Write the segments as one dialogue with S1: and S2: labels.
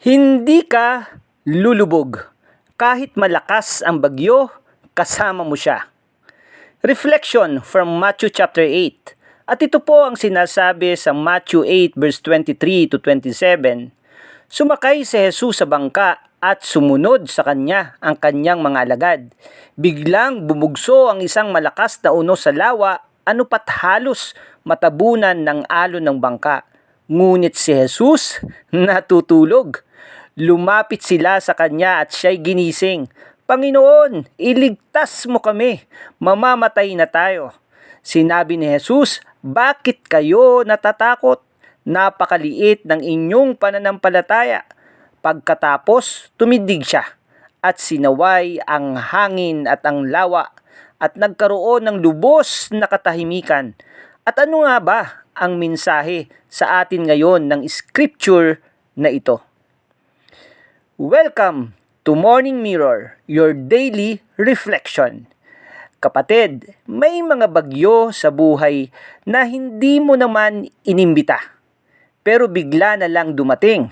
S1: Hindi ka lulubog. Kahit malakas ang bagyo, kasama mo siya. Reflection from Matthew chapter 8. At ito po ang sinasabi sa Matthew 8 verse 23 to 27. Sumakay si Jesus sa bangka at sumunod sa kanya ang kanyang mga alagad. Biglang bumugso ang isang malakas na unos sa lawa, ano pat halos matabunan ng alon ng bangka. Ngunit si Jesus natutulog. Lumapit sila sa kanya at siya'y ginising. Panginoon, iligtas mo kami, mamamatay na tayo. Sinabi ni Jesus, bakit kayo natatakot? Napakaliit ng inyong pananampalataya. Pagkatapos, tumindig siya at sinaway ang hangin at ang lawa at nagkaroon ng lubos na katahimikan. At ano nga ba ang mensahe sa atin ngayon ng scripture na ito? Welcome to Morning Mirror, your daily reflection. Kapatid, may mga bagyo sa buhay na hindi mo naman inimbita, pero bigla na lang dumating.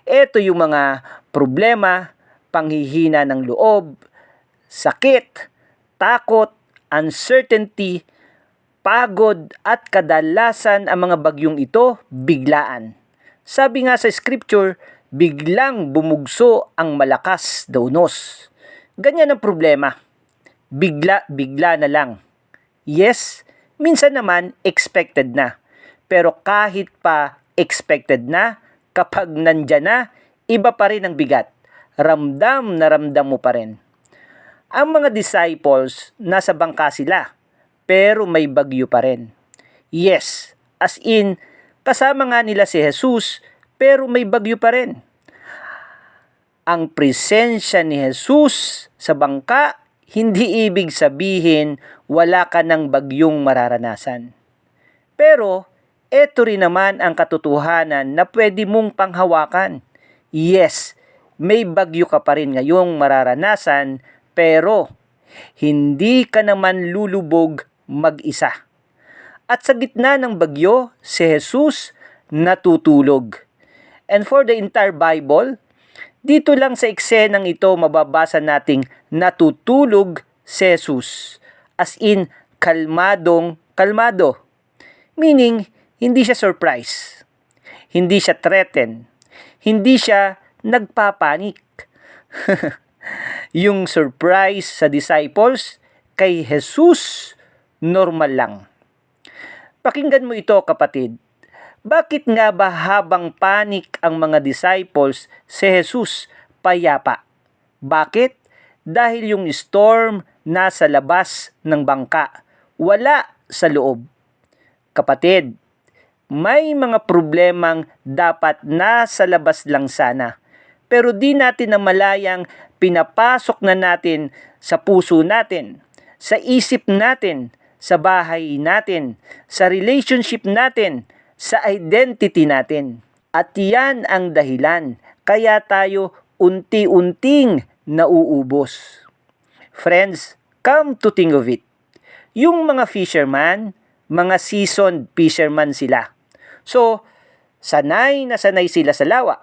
S1: Ito yung mga problema, panghihina ng loob, sakit, takot, uncertainty, pagod at kadalasan ang mga bagyong ito biglaan. Sabi nga sa scripture, biglang bumugso ang malakas na unos. Ganyan ang problema. Bigla na lang. Yes, minsan naman expected na. Pero kahit pa expected na, kapag nandyan na, iba pa rin ang bigat. Ramdam na ramdam mo pa rin. Ang mga disciples, nasa bangka sila, pero may bagyo pa rin. Yes, as in, kasama nga nila si Jesus, pero may bagyo pa rin. Ang presensya ni Jesus sa bangka, hindi ibig sabihin wala ka ng bagyong mararanasan. Pero, eto rin naman ang katotohanan na pwede mong panghawakan. Yes, may bagyo ka pa rin ngayong mararanasan, pero hindi ka naman lulubog mag-isa. At sa gitna ng bagyo, si Jesus natutulog. And for the entire Bible, dito lang sa eksenang ito mababasa nating natutulog si Jesus. As in, kalmadong kalmado. Meaning, hindi siya surprise. Hindi siya threaten. Hindi siya nagpapanik. Yung surprise sa disciples, kay Jesus, normal lang. Pakinggan mo ito, kapatid. Bakit nga ba habang panik ang mga disciples, si Jesus payapa? Bakit? Dahil yung storm nasa labas ng bangka, wala sa loob. Kapatid, may mga problemang dapat nasa labas lang sana. Pero di natin namalayang pinapasok na natin sa puso natin, sa isip natin, sa bahay natin, sa relationship natin, sa identity natin. At yan ang dahilan kaya tayo unti-unting nauubos. Friends, come to think of it. Yung mga fisherman, mga seasoned fisherman sila. So, sanay na sanay sila sa lawa.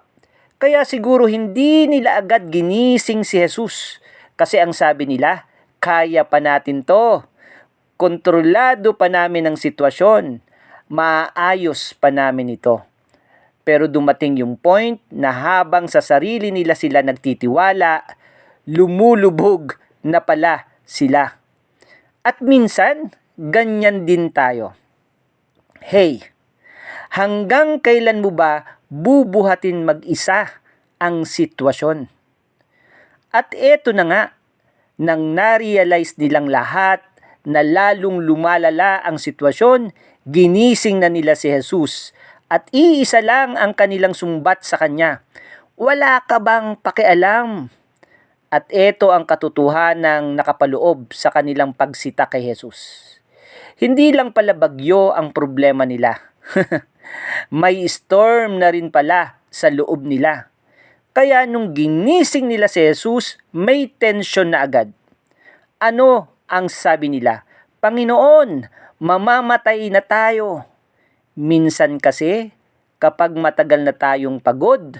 S1: Kaya siguro hindi nila agad ginising si Jesus. Kasi ang sabi nila, kaya pa natin to. Kontrolado pa namin ang sitwasyon. Maayos pa namin ito. Pero dumating yung point na habang sa sarili nila sila nagtitiwala, lumulubog na pala sila. At minsan, ganyan din tayo. Hey, hanggang kailan mo ba bubuhatin mag-isa ang sitwasyon? At eto na nga, nang na-realize nilang lahat na lalong lumalala ang sitwasyon, ginising na nila si Jesus at iisa lang ang kanilang sumbat sa kanya. Wala ka bang pakialam? At ito ang katotohanang nakapaloob sa kanilang pagsita kay Jesus. Hindi lang pala bagyo ang problema nila. May storm na rin pala sa loob nila. Kaya nung ginising nila si Jesus, may tension na agad. Ano ang sabi nila? Panginoon, mamamatay na tayo. Minsan kasi, kapag matagal na tayong pagod,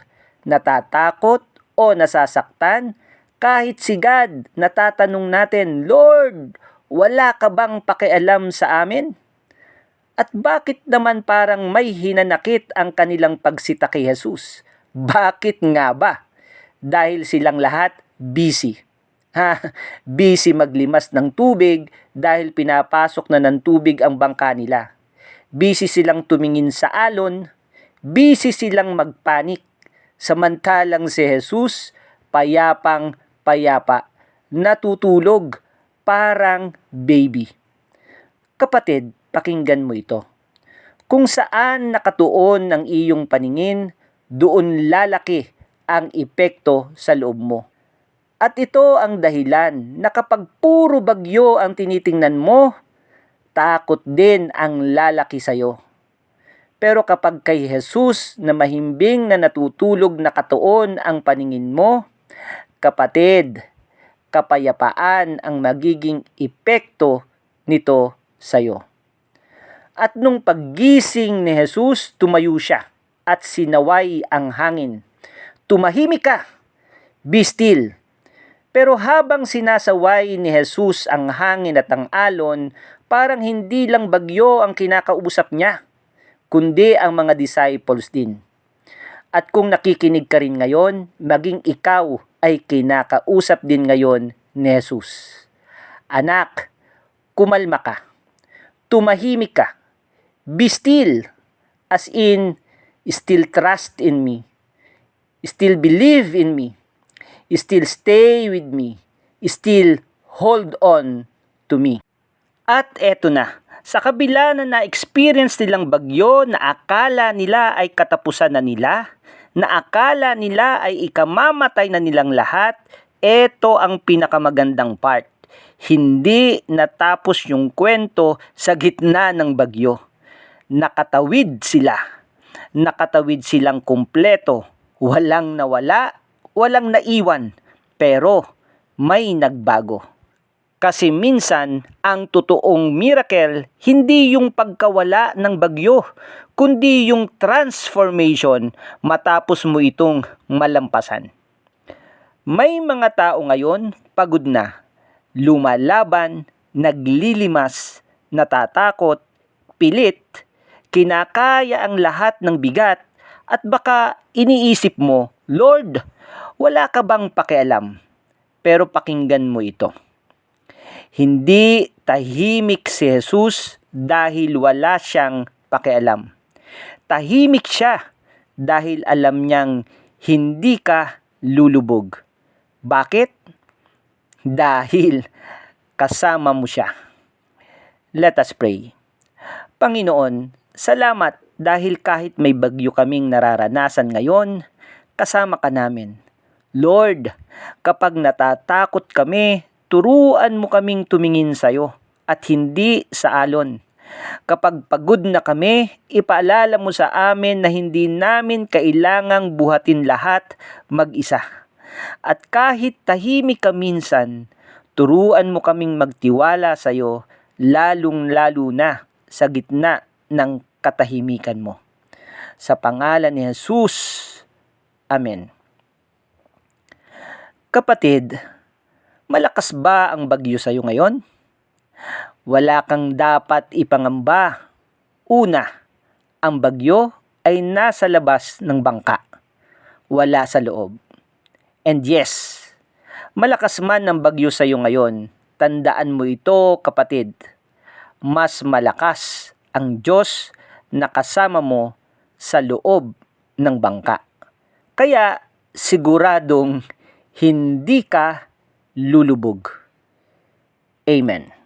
S1: natatakot o nasasaktan, kahit sigad natatanong natin, Lord, wala ka bang pakialam sa amin? At bakit naman parang may hinanakit ang kanilang pagsita kay Jesus? Bakit nga ba? Dahil silang lahat busy. Busy maglimas ng tubig dahil pinapasok na ng tubig ang bangka nila. Busy silang tumingin sa alon, busy silang magpanik. Samantalang si Jesus, payapang payapa, natutulog, parang baby. Kapatid, pakinggan mo ito. Kung saan nakatuon ang iyong paningin, doon lalaki ang epekto sa loob mo. At ito ang dahilan na kapag puro bagyo ang tinitingnan mo, takot din ang lalaki sa'yo. Pero kapag kay Jesus na mahimbing na natutulog nakatuon ang paningin mo, kapatid, kapayapaan ang magiging epekto nito sa'yo. At nung paggising ni Jesus, tumayo siya at sinaway ang hangin. Tumahimik ka, be still. Pero habang sinasaway ni Jesus ang hangin at ang alon, parang hindi lang bagyo ang kinakausap niya, kundi ang mga disciples din. At kung nakikinig ka rin ngayon, maging ikaw ay kinakausap din ngayon ni Jesus. Anak, kumalma ka, tumahimik ka, be still, as in, still trust in me, still believe in me, still stay with me, still hold on to me. At eto na, sa kabila na na-experience nilang bagyo na akala nila ay katapusan na nila, na akala nila ay ikamamatay na nilang lahat, eto ang pinakamagandang part. Hindi natapos yung kwento sa gitna ng bagyo. Nakatawid sila. Nakatawid silang kumpleto. Walang nawala, walang naiwan, pero may nagbago. Kasi minsan, ang totoong miracle, hindi yung pagkawala ng bagyo, kundi yung transformation matapos mo itong malampasan. May mga tao ngayon, pagod na, lumalaban, naglilimas, natatakot, pilit, kinakaya ang lahat ng bigat, at baka iniisip mo, Lord, wala ka bang pakialam? Pero pakinggan mo ito. Hindi tahimik si Jesus dahil wala siyang pakialam. Tahimik siya dahil alam niyang hindi ka lulubog. Bakit? Dahil kasama mo siya. Let us pray. Panginoon, salamat dahil kahit may bagyo kaming nararanasan ngayon, kasama ka namin. Lord, kapag natatakot kami, turuan mo kaming tumingin sa'yo at hindi sa alon. Kapag pagod na kami, ipaalala mo sa amin na hindi namin kailangang buhatin lahat mag-isa. At kahit tahimik ka minsan, turuan mo kaming magtiwala sa'yo, lalong-lalo na sa gitna ng katahimikan mo. Sa pangalan ni Jesus, Amen. Kapatid, malakas ba ang bagyo sa iyo ngayon? Wala kang dapat ipangamba. Una, ang bagyo ay nasa labas ng bangka. Wala sa loob. And yes, malakas man ang bagyo sa iyo ngayon, tandaan mo ito, kapatid. Mas malakas ang Diyos na kasama mo sa loob ng bangka. Kaya siguradong hindi ka lulubog. Amen.